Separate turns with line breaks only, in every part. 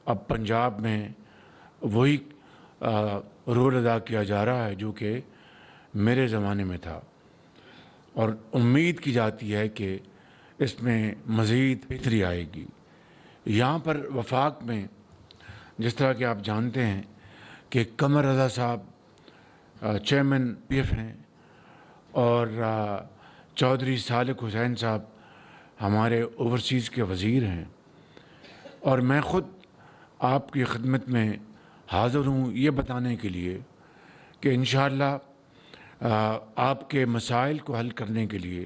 اب پنجاب میں وہی رول ادا کیا جا رہا ہے جو کہ میرے زمانے میں تھا، اور امید کی جاتی ہے کہ اس میں مزید بہتری آئے گی۔ یہاں پر وفاق میں جس طرح کہ آپ جانتے ہیں کہ قمر رضا صاحب چیئرمین پی ایف ہیں، اور چودھری سالک حسین صاحب ہمارے اوورسیز کے وزیر ہیں، اور میں خود آپ کی خدمت میں حاضر ہوں یہ بتانے کے لیے کہ انشاءاللہ آپ کے مسائل کو حل کرنے کے لیے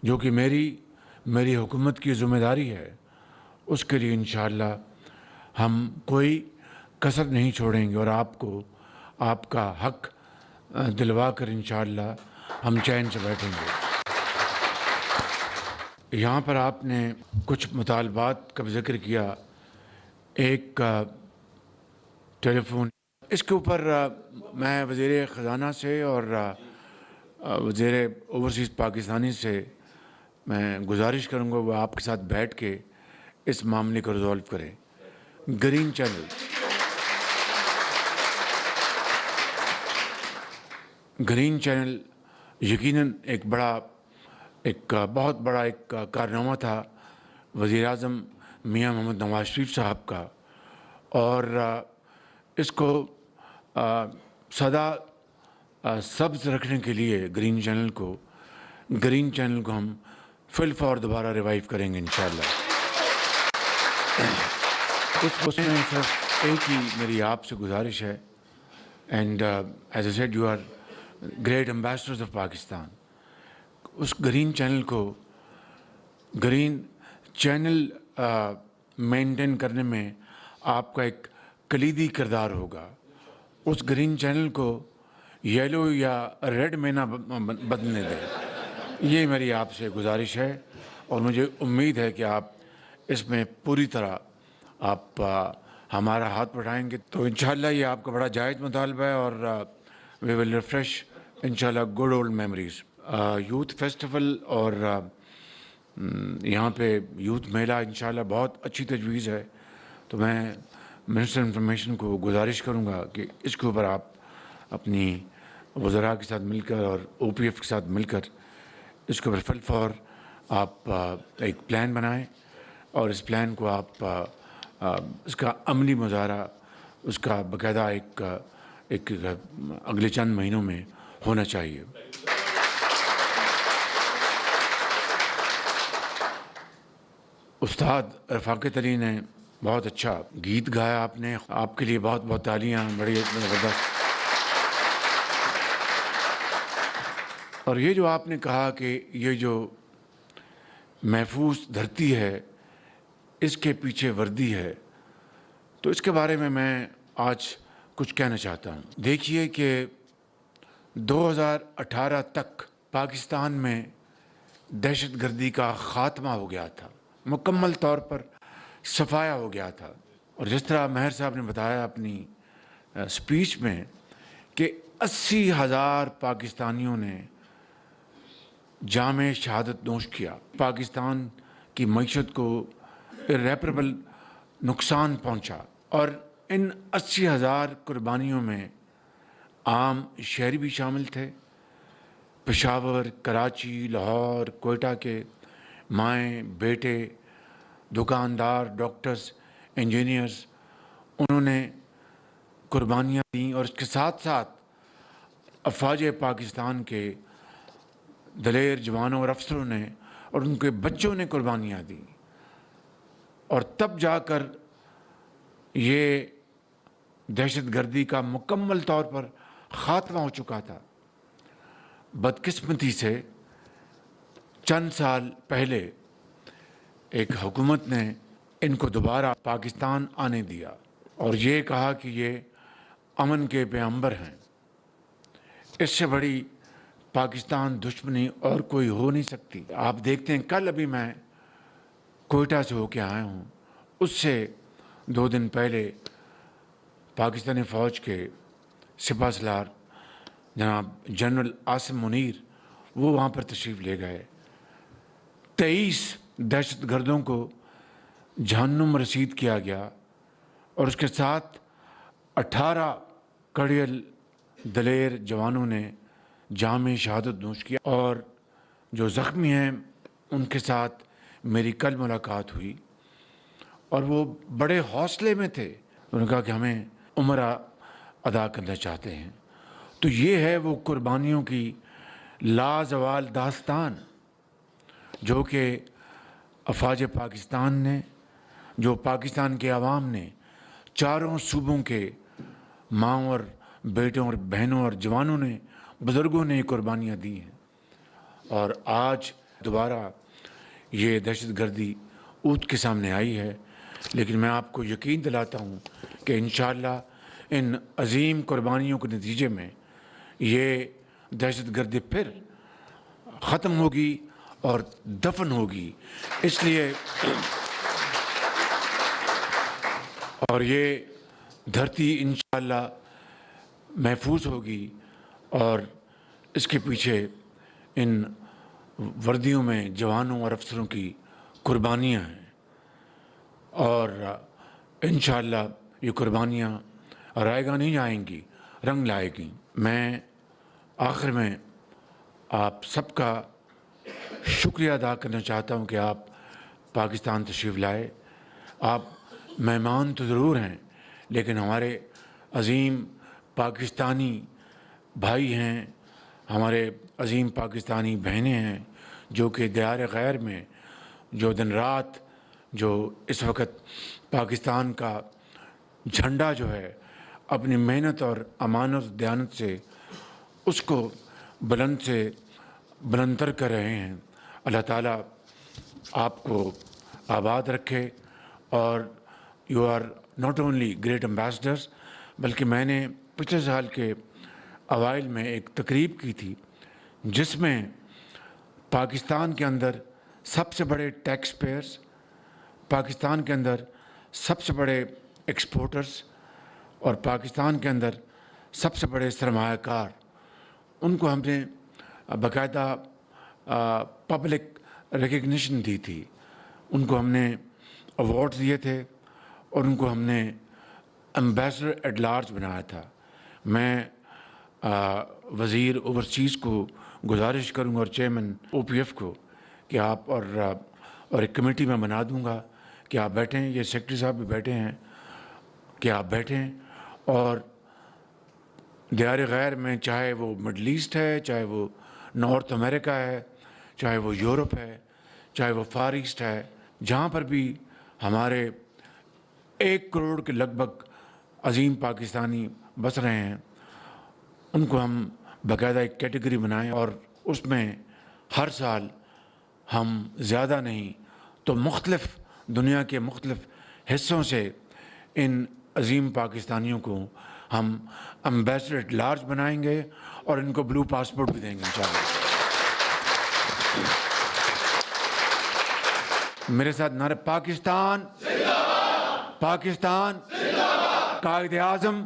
جو کہ میری حکومت کی ذمہ داری ہے، اس کے لیے انشاءاللہ ہم کوئی کسر نہیں چھوڑیں گے، اور آپ کو آپ کا حق دلوا کر انشاءاللہ ہم چین سے بیٹھیں گے۔ یہاں پر آپ نے کچھ مطالبات کا ذکر کیا، ایک ٹیلی فون، اس کے اوپر میں وزیر خزانہ سے اور وزیر اوورسیز پاکستانی سے میں گزارش کروں گا وہ آپ کے ساتھ بیٹھ کے اس معاملے کو ریزالو کریں۔ گرین چینل، گرین چینل یقیناً ایک بہت بڑا ایک کارنامہ تھا وزیر اعظم میاں محمد نواز شریف صاحب کا، اور اس کو سدا سبز رکھنے کے لیے گرین چینل کو ہم فی الفور دوبارہ ریوائیو کریں گے انشاءاللہ۔ اس میں صرف ایک ہی میری آپ سے گزارش ہے، and as I said you are great ambassadors of Pakistan, اس گرین چینل مینٹین کرنے میں آپ کا ایک کلیدی کردار ہوگا۔ اس گرین چینل کو یلو یا ریڈ میں نہ بدلنے دیں، یہ میری آپ سے گزارش ہے، اور مجھے امید ہے کہ آپ اس میں پوری طرح آپ ہمارا ہاتھ بڑھائیں گے، تو انشاءاللہ یہ آپ کا بڑا جائز مطالبہ ہے، اور وی ول ریفریش انشاءاللہ good old memories. Youth festival اور یہاں پہ یوتھ میلہ انشاءاللہ بہت اچھی تجویز ہے، تو میں منسٹر انفارمیشن کو گزارش کروں گا کہ اس کے اوپر آپ اپنی وزراء کے ساتھ مل کر اور او پی ایف کے ساتھ مل کر اس کے اوپر فی الفور آپ ایک پلان بنائیں، اور اس پلان کو آپ اس کا عملی مظاہرہ اس کا باقاعدہ ایک اگلے چند مہینوں میں ہونا چاہیے۔ استاد رفاقت علی نے بہت اچھا گیت گایا، آپ کے لیے بہت بہت تالیاں، بڑی زبردست۔ اور یہ جو آپ نے کہا کہ یہ جو محفوظ دھرتی ہے اس کے پیچھے وردی ہے، تو اس کے بارے میں آج کچھ کہنا چاہتا ہوں۔ دیکھیے کہ 2018 تک پاکستان میں دہشت گردی کا خاتمہ ہو گیا تھا، مکمل طور پر صفایا ہو گیا تھا، اور جس طرح ماہر صاحب نے بتایا اپنی سپیچ میں کہ 80,000 پاکستانیوں نے جام شہادت نوش کیا، پاکستان کی معیشت کو irreparable نقصان پہنچا، اور ان 80,000 قربانیوں میں عام شہری بھی شامل تھے، پشاور، کراچی، لاہور، کوئٹہ کے مائیں، بیٹے، دکاندار، ڈاکٹرز، انجینئرز، انہوں نے قربانیاں دیں، اور اس کے ساتھ ساتھ افواج پاکستان کے دلیر جوانوں اور افسروں نے اور ان کے بچوں نے قربانیاں دیں، اور تب جا کر یہ دہشت گردی کا مکمل طور پر خاتمہ ہو چکا تھا۔ بدقسمتی سے چند سال پہلے ایک حکومت نے ان کو دوبارہ پاکستان آنے دیا، اور یہ کہا کہ یہ امن کے پیغمبر ہیں۔ اس سے بڑی پاکستان دشمنی اور کوئی ہو نہیں سکتی۔ آپ دیکھتے ہیں کل ابھی میں کوئٹہ سے ہو کے آیا ہوں، اس سے 2 دن پہلے پاکستانی فوج کے سپہ سالار جناب جنرل عاصم منیر وہ وہاں پر تشریف لے گئے۔ 23 دہشت گردوں کو جہنم رسید کیا گیا، اور اس کے ساتھ 18 کڑیل دلیر جوانوں نے جام شہادت نوش کیا، اور جو زخمی ہیں ان کے ساتھ میری کل ملاقات ہوئی اور وہ بڑے حوصلے میں تھے. انہوں نے کہا کہ ہمیں عمرہ ادا کرنا چاہتے ہیں. تو یہ ہے وہ قربانیوں کی لازوال داستان جو کہ افواج پاکستان نے، جو پاکستان کے عوام نے، چاروں صوبوں کے ماؤں اور بیٹوں اور بہنوں اور جوانوں نے، بزرگوں نے قربانیاں دی ہیں. اور آج دوبارہ یہ دہشت گردی اونٹ کے سامنے آئی ہے، لیکن میں آپ کو یقین دلاتا ہوں کہ انشاءاللہ ان عظیم قربانیوں کے نتیجے میں یہ دہشت گردی پھر ختم ہوگی اور دفن ہوگی. اس لیے اور یہ دھرتی انشاءاللہ محفوظ ہوگی، اور اس کے پیچھے ان وردیوں میں جوانوں اور افسروں کی قربانیاں ہیں، اور انشاءاللہ یہ قربانیاں رائے گاہ نہیں جائیں گی، رنگ لائے گی. میں آخر میں آپ سب کا شکریہ ادا کرنا چاہتا ہوں کہ آپ پاکستان تشریف لائے. آپ مہمان تو ضرور ہیں، لیکن ہمارے عظیم پاکستانی بھائی ہیں، ہمارے عظیم پاکستانی بہنیں ہیں، جو کہ دیار غیر میں جو دن رات جو اس وقت پاکستان کا جھنڈا جو ہے اپنی محنت اور امانت دیانت سے اس کو بلند سے بلندتر کر رہے ہیں. اللہ تعالیٰ آپ کو آباد رکھے. اور you are not only great ambassadors, بلکہ میں نے پچھلے سال کے اوائل میں ایک تقریب کی تھی جس میں پاکستان کے اندر سب سے بڑے ٹیکس پیئرز، پاکستان کے اندر سب سے بڑے ایکسپورٹرز اور پاکستان کے اندر سب سے بڑے سرمایہ کار، ان کو ہم نے باقاعدہ پبلک ریکگنیشن دی تھی. ان کو ہم نے ایوارڈ دیے تھے اور ان کو ہم نے ایمبیسڈر ایٹ لارج بنایا تھا. میں وزیر اوورسیز کو گزارش کروں گا اور چیئرمین او پی ایف کو کہ آپ اور ایک کمیٹی میں بنا دوں گا کہ آپ بیٹھیں، یہ سیکرٹری صاحب بھی بیٹھے ہیں، کہ آپ بیٹھیں اور دیار غیر میں چاہے وہ مڈل ایسٹ ہے، چاہے وہ نارتھ امریکہ ہے، چاہے وہ یورپ ہے، چاہے وہ فار ایسٹ ہے، جہاں پر بھی ہمارے 1 کروڑ کے لگ بھگ عظیم پاکستانی بس رہے ہیں، ان کو ہم باقاعدہ ایک کیٹیگری بنائیں اور اس میں ہر سال ہم زیادہ نہیں تو مختلف دنیا کے مختلف حصوں سے ان عظیم پاکستانیوں کو ہم ایمبیسڈر ایٹ لارج بنائیں گے اور ان کو بلو پاسپورٹ بھی دیں گے انشاءاللہ. میرے ساتھ نعرہ پاکستان، پاکستان، قائد اعظم